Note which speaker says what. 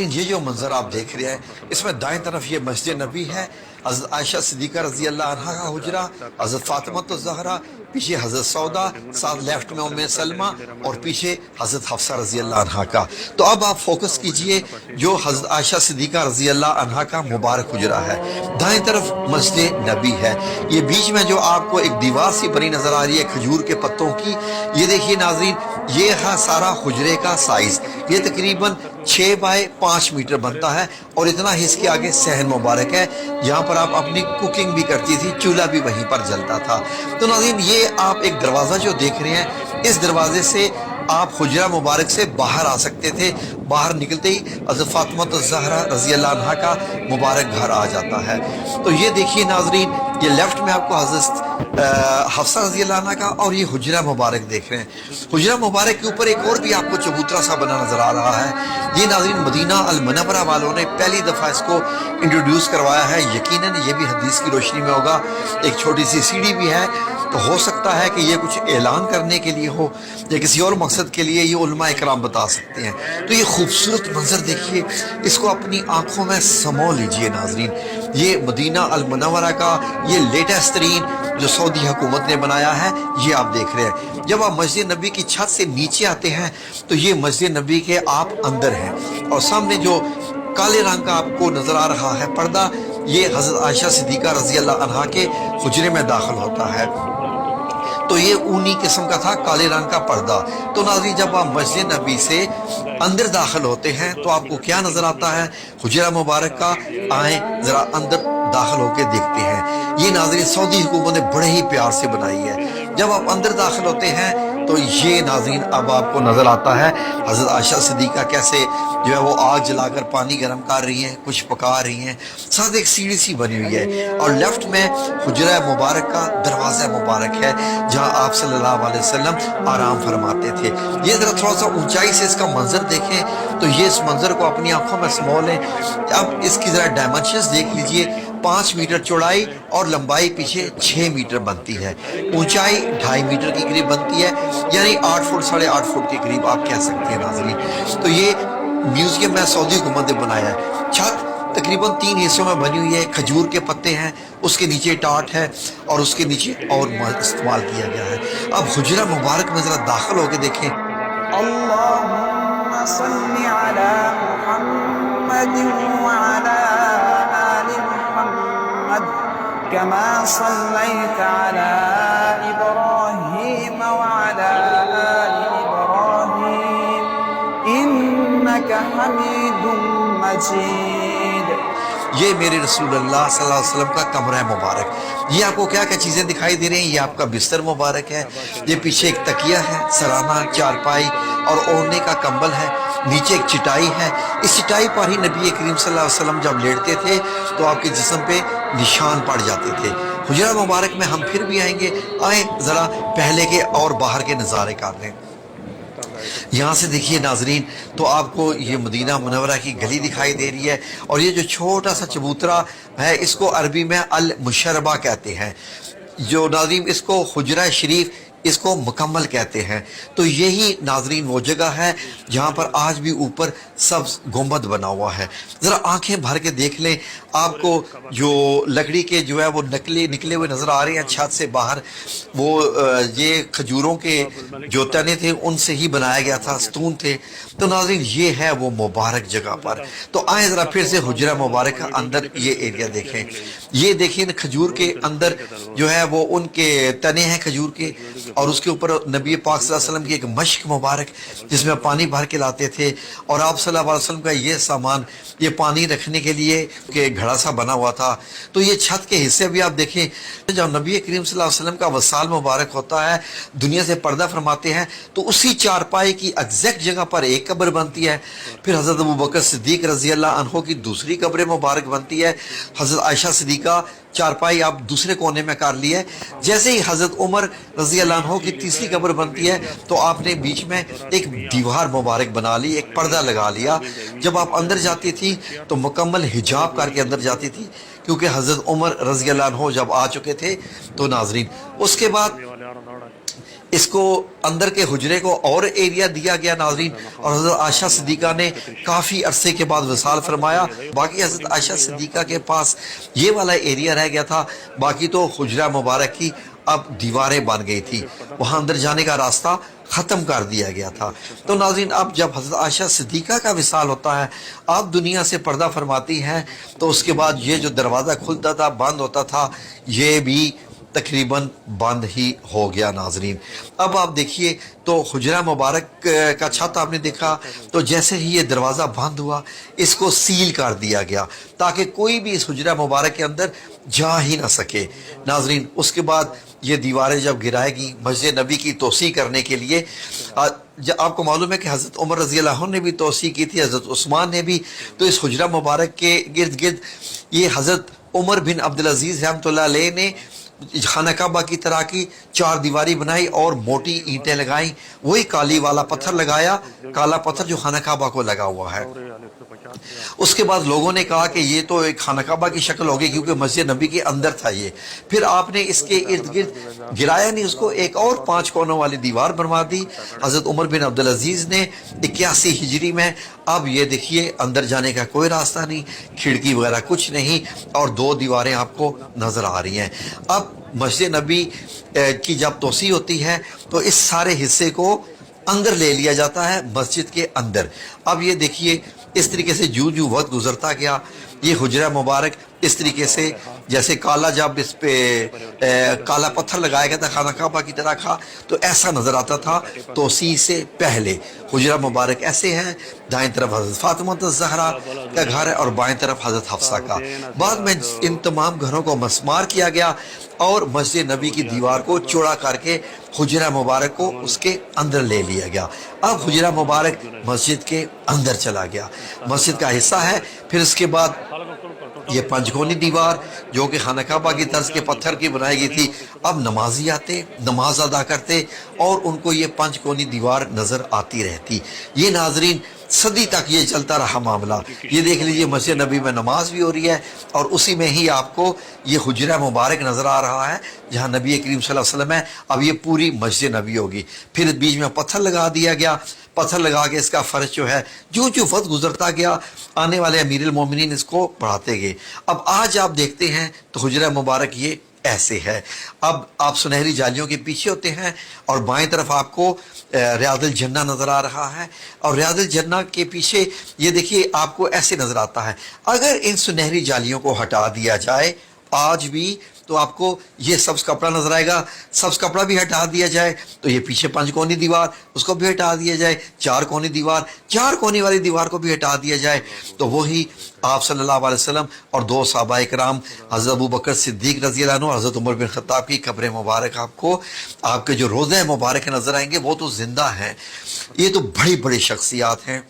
Speaker 1: یہ جو منظر آپ دیکھ رہے ہیں اس میں دائیں طرف یہ مسجد نبی ہے، حضرت عائشہ صدیقہ رضی اللہ عنہا کا حجرہ، حضرت فاطمہ الزہرا، پیچھے حضرت سودا، ساتھ لیفٹ میں ام سلمہ اور پیچھے حضرت حفصہ رضی اللہ عنہا کا۔ تو اب آپ فوکس کیجئے جو حضرت عائشہ صدیقہ رضی اللہ عنہا کا مبارک حجرہ ہے، دائیں طرف مسجد نبی ہے، یہ بیچ میں جو آپ کو ایک دیوار سی بنی نظر آ رہی ہے کھجور کے پتوں کی، یہ دیکھیے ناظرین، یہ ہے سارا حجرے کا سائز، یہ تقریباً 6 بائی 5 میٹر بنتا ہے، اور اتنا ہی اس کے آگے صحن مبارک ہے جہاں پر آپ اپنی کوکنگ بھی کرتی تھی، چولہا بھی وہیں پر جلتا تھا۔ تو ناظرین یہ آپ ایک دروازہ جو دیکھ رہے ہیں، اس دروازے سے آپ حجرہ مبارک سے باہر آ سکتے تھے، باہر نکلتے ہی حضرت فاطمہ الزہرا رضی اللہ عنہا کا مبارک گھر آ جاتا ہے۔ تو یہ دیکھیے ناظرین، یہ لیفٹ میں آپ کو حضرت حفصہ رضی اللہ عنہ کا، اور یہ حجرہ مبارک دیکھ رہے ہیں۔ حجرہ مبارک کے اوپر ایک اور بھی آپ کو چبوترا سا بنا نظر آ رہا ہے، یہ ناظرین مدینہ المنورہ والوں نے پہلی دفعہ اس کو انٹروڈیوس کروایا ہے، یقیناً یہ بھی حدیث کی روشنی میں ہوگا۔ ایک چھوٹی سی سیڑھی بھی ہے، تو ہو سکتا ہے کہ یہ کچھ اعلان کرنے کے لیے ہو یا کسی اور مقصد کے لیے، یہ علماء اکرام بتا سکتے ہیں۔ تو یہ خوبصورت منظر دیکھیے، اس کو اپنی آنکھوں میں سمو لیجئے ناظرین، یہ مدینہ المنورہ کا یہ لیٹسٹ ترین جو سعودی حکومت نے بنایا ہے، یہ آپ دیکھ رہے ہیں۔ جب آپ مسجد نبی کی چھت سے نیچے آتے ہیں تو یہ مسجد نبی کے آپ اندر ہیں، اور سامنے جو کالے رنگ کا آپ کو نظر آ رہا ہے پردہ، یہ حضرت عائشہ صدیقہ رضی اللہ عنہا کے حجرے میں داخل ہوتا ہے۔ تو یہ اونی قسم کا تھا، کالے رنگ کا پردہ۔ تو ناظرین جب آپ مسجد نبی سے اندر داخل ہوتے ہیں تو آپ کو کیا نظر آتا ہے؟ حجرہ مبارک کا۔ آئیں ذرا اندر داخل ہو کے دیکھتے ہیں۔ یہ ناظرین سعودی حکومت نے بڑے ہی پیار سے بنائی ہے۔ جب آپ اندر داخل ہوتے ہیں تو یہ ناظرین اب آپ کو نظر آتا ہے حضرت عائشہ صدیقہ کیسے جو ہے وہ آگ جلا کر پانی گرم کر رہی ہیں، کچھ پکا رہی ہیں، ساتھ ایک سیڑھی سی بنی ہوئی ہے، اور لیفٹ میں حجرہ مبارک کا دروازہ مبارک ہے جہاں آپ صلی اللہ علیہ وسلم آرام فرماتے تھے۔ یہ ذرا تھوڑا سا اونچائی سے اس کا منظر دیکھیں تو یہ اس منظر کو اپنی آنکھوں میں سمو لیں۔ اب اس کی ذرا ڈائمنشنز دیکھ لیجئے، 5 میٹر چوڑائی اور لمبائی پیچھے 6 میٹر بنتی ہے، اونچائی 2.5 میٹر کی قریب بنتی ہے، یعنی 8 فٹ 8.5 فٹ کے قریب آپ کہہ سکتے ہیں ناظرین۔ تو یہ میوزیم میں سعودی حکومت نے بنایا ہے۔ چھت تقریباً 3 حصوں میں بنی ہوئی ہے، کھجور کے پتے ہیں، اس کے نیچے ٹاٹ ہے، اور اس کے نیچے اور استعمال کیا گیا ہے۔ اب حجرہ مبارک میں ذرا داخل ہو کے دیکھیں۔
Speaker 2: اللهم صل على محمد وعلى آل محمد كما صليت على إبراهيم وعلى آل إبراهيم إنك حميد مجيد۔
Speaker 1: یہ میرے رسول اللہ صلی اللہ علیہ وسلم کا کمرہ مبارک۔ یہ آپ کو کیا کیا چیزیں دکھائی دے رہی ہیں؟ یہ آپ کا بستر مبارک ہے، یہ پیچھے ایک تکیہ ہے، سرانہ، چارپائی اور اوڑھنے کا کمبل ہے، نیچے ایک چٹائی ہے۔ اس چٹائی پر ہی نبی کریم صلی اللہ علیہ وسلم جب لیٹتے تھے تو آپ کے جسم پہ نشان پڑ جاتے تھے۔ حجرہ مبارک میں ہم پھر بھی آئیں گے، آئیں ذرا پہلے کے اور باہر کے نظارے کر لیں۔ یہاں سے دیکھیے ناظرین، تو آپ کو یہ مدینہ منورہ کی گلی دکھائی دے رہی ہے، اور یہ جو چھوٹا سا چبوترا ہے اس کو عربی میں المشربہ کہتے ہیں، جو ناظرین اس کو حجرہ شریف اس کو مکمل کہتے ہیں۔ تو یہی ناظرین وہ جگہ ہے جہاں پر آج بھی اوپر سبز گنبد بنا ہوا ہے۔ ذرا آنکھیں بھر کے دیکھ لیں، آپ کو جو لکڑی کے جو ہے وہ نکلے ہوئے نظر آ رہے ہیں چھت سے باہر، وہ یہ کھجوروں کے جو تنے تھے ان سے ہی بنایا گیا تھا، ستون تھے۔ تو ناظرین یہ ہے وہ مبارک جگہ پر۔ تو آئیں ذرا پھر سے حجرہ مبارک کا اندر یہ ایریا دیکھیں۔ یہ دیکھیں کھجور کے اندر جو ہے وہ ان کے تنے ہیں کھجور کے، اور اس کے اوپر نبی پاک صلی اللہ علیہ وسلم کی ایک مشک مبارک جس میں پانی بھر کے لاتے تھے، اور آپ صلی اللہ علیہ وسلم کا یہ سامان، یہ پانی رکھنے کے لیے کہ گھڑا سا بنا ہوا تھا۔ تو یہ چھت کے حصے بھی آپ دیکھیں، جب نبی کریم صلی اللہ علیہ وسلم کا وصال مبارک ہوتا ہے، دنیا سے پردہ فرماتے ہیں، تو اسی چارپائی کی ایگزیکٹ جگہ پر ایک قبر بنتی ہے، پھر حضرت ابوبکر صدیق رضی اللہ عنہ کی دوسری قبر مبارک بنتی ہے، حضرت عائشہ صدیقہ چارپائی آپ دوسرے کونے میں کر لی ہے، جیسے ہی حضرت عمر رضی اللہ عنہ کی تیسری قبر بنتی ہے تو آپ نے بیچ میں ایک دیوار مبارک بنا لی، ایک پردہ لگا لیا۔ جب آپ اندر جاتی تھی تو مکمل حجاب کر کے اندر جاتی تھی، کیونکہ حضرت عمر رضی اللہ عنہ جب آ چکے تھے۔ تو ناظرین اس کے بعد اس کو اندر کے حجرے کو اور ایریا دیا گیا ناظرین، اور حضرت عائشہ صدیقہ نے کافی عرصے کے بعد وصال فرمایا. باقی حضرت عائشہ صدیقہ کے پاس یہ والا ایریا رہ گیا تھا، باقی تو حجرہ مبارک کی اب دیواریں بن گئی تھی، وہاں اندر جانے کا راستہ ختم کر دیا گیا تھا. تو ناظرین اب جب حضرت عائشہ صدیقہ کا وصال ہوتا ہے، آپ دنیا سے پردہ فرماتی ہیں، تو اس کے بعد یہ جو دروازہ کھلتا تھا بند ہوتا تھا یہ بھی تقریباً بند ہی ہو گیا ناظرین. اب آپ دیکھیے تو حجرہ مبارک کا چھت آپ نے دیکھا، تو جیسے ہی یہ دروازہ بند ہوا اس کو سیل کر دیا گیا تاکہ کوئی بھی اس حجرہ مبارک کے اندر جا ہی نہ سکے ناظرین. اس کے بعد یہ دیواریں جب گرائے گی مسجد نبی کی توسیع کرنے کے لیے، آپ کو معلوم ہے کہ حضرت عمر رضی اللہ عنہ نے بھی توسیع کی تھی، حضرت عثمان نے بھی. تو اس حجرہ مبارک کے گرد گرد یہ حضرت عمر بن عبدالعزیز رحمۃ اللہ علیہ نے خانہ کعبہ کی طرح کی چار دیواری بنائی اور موٹی اینٹیں لگائیں، وہی کالی والا پتھر لگایا، کالا پتھر جو خانہ کعبہ کو لگا ہوا ہے. اس کے بعد لوگوں نے کہا کہ یہ تو ایک خانہ کعبہ کی شکل ہوگی کیونکہ مسجد نبی کے اندر تھا یہ. پھر آپ نے اس کے ارد گرد گرایا نہیں، اس کو ایک اور 5 کونوں والی دیوار بنوا دی حضرت عمر بن عبدالعزیز نے 81 ہجری میں. اب یہ دیکھیے اندر جانے کا کوئی راستہ نہیں، کھڑکی وغیرہ کچھ نہیں، اور 2 دیواریں آپ کو نظر آ رہی ہیں. اب مسجد نبی کی جب توسیع ہوتی ہے تو اس سارے حصے کو اندر لے لیا جاتا ہے مسجد کے اندر. اب یہ دیکھیے اس طریقے سے جو وقت گزرتا گیا یہ حجرہ مبارک اس طریقے سے جیسے کالا جب اس پہ کالا پتھر لگایا گیا تھا خانہ کعبہ کی طرح کا تو ایسا نظر آتا تھا. توسیع سے پہلے حجرہ مبارک ایسے ہے، دائیں طرف حضرت فاطمہ الزہرا کا گھر ہے اور بائیں طرف حضرت حفصہ کا. بعد میں ان تمام گھروں کو مسمار کیا گیا اور مسجد نبی کی دیوار کو چوڑا کر کے حجرہ مبارک کو اس کے اندر لے لیا گیا. اب حجرہ مبارک مسجد کے اندر چلا گیا، مسجد کا حصہ ہے. پھر اس کے بعد یہ 5 کونی دیوار جو کہ خانہ کعبہ کی طرز کے پتھر کی بنائی گئی تھی، اب نمازی آتے نماز ادا کرتے اور ان کو یہ 5 کونی دیوار نظر آتی رہتی. یہ ناظرین صدی تک یہ چلتا رہا معاملہ. یہ دیکھ لیجئے مسجد نبی میں نماز بھی ہو رہی ہے اور اسی میں ہی آپ کو یہ حجرہ مبارک نظر آ رہا ہے جہاں نبی کریم صلی اللہ علیہ وسلم ہے. اب یہ پوری مسجد نبی ہوگی. پھر بیچ میں پتھر لگا دیا گیا، پتھر لگا کے اس کا فرش جو ہے جو وقت گزرتا گیا آنے والے امیر المومنین اس کو بڑھاتے گئے. اب آج آپ دیکھتے ہیں تو حجرہ مبارک یہ ایسے ہے. اب آپ سنہری جالیوں کے پیچھے ہوتے ہیں اور بائیں طرف آپ کو ریاض الجنہ نظر آ رہا ہے، اور ریاض الجنہ کے پیچھے یہ دیکھیے آپ کو ایسے نظر آتا ہے. اگر ان سنہری جالیوں کو ہٹا دیا جائے آج بھی تو آپ کو یہ سبز کپڑا نظر آئے گا. سبز کپڑا بھی ہٹا دیا جائے تو یہ پیچھے 5 کونی دیوار اس کو بھی ہٹا دیا جائے، 4 کونی دیوار 4 کونی والی دیوار کو بھی ہٹا دیا جائے تو وہی آپ صلی اللہ علیہ وسلم اور 2 صحابہ کرام حضرت ابو بکر صدیق رضی اللہ عنہ اور حضرت عمر بن خطاب کی قبر مبارک آپ کو آپ کے جو روضہ مبارک نظر آئیں گے وہ تو زندہ ہیں. یہ تو بڑی بڑی شخصیات ہیں.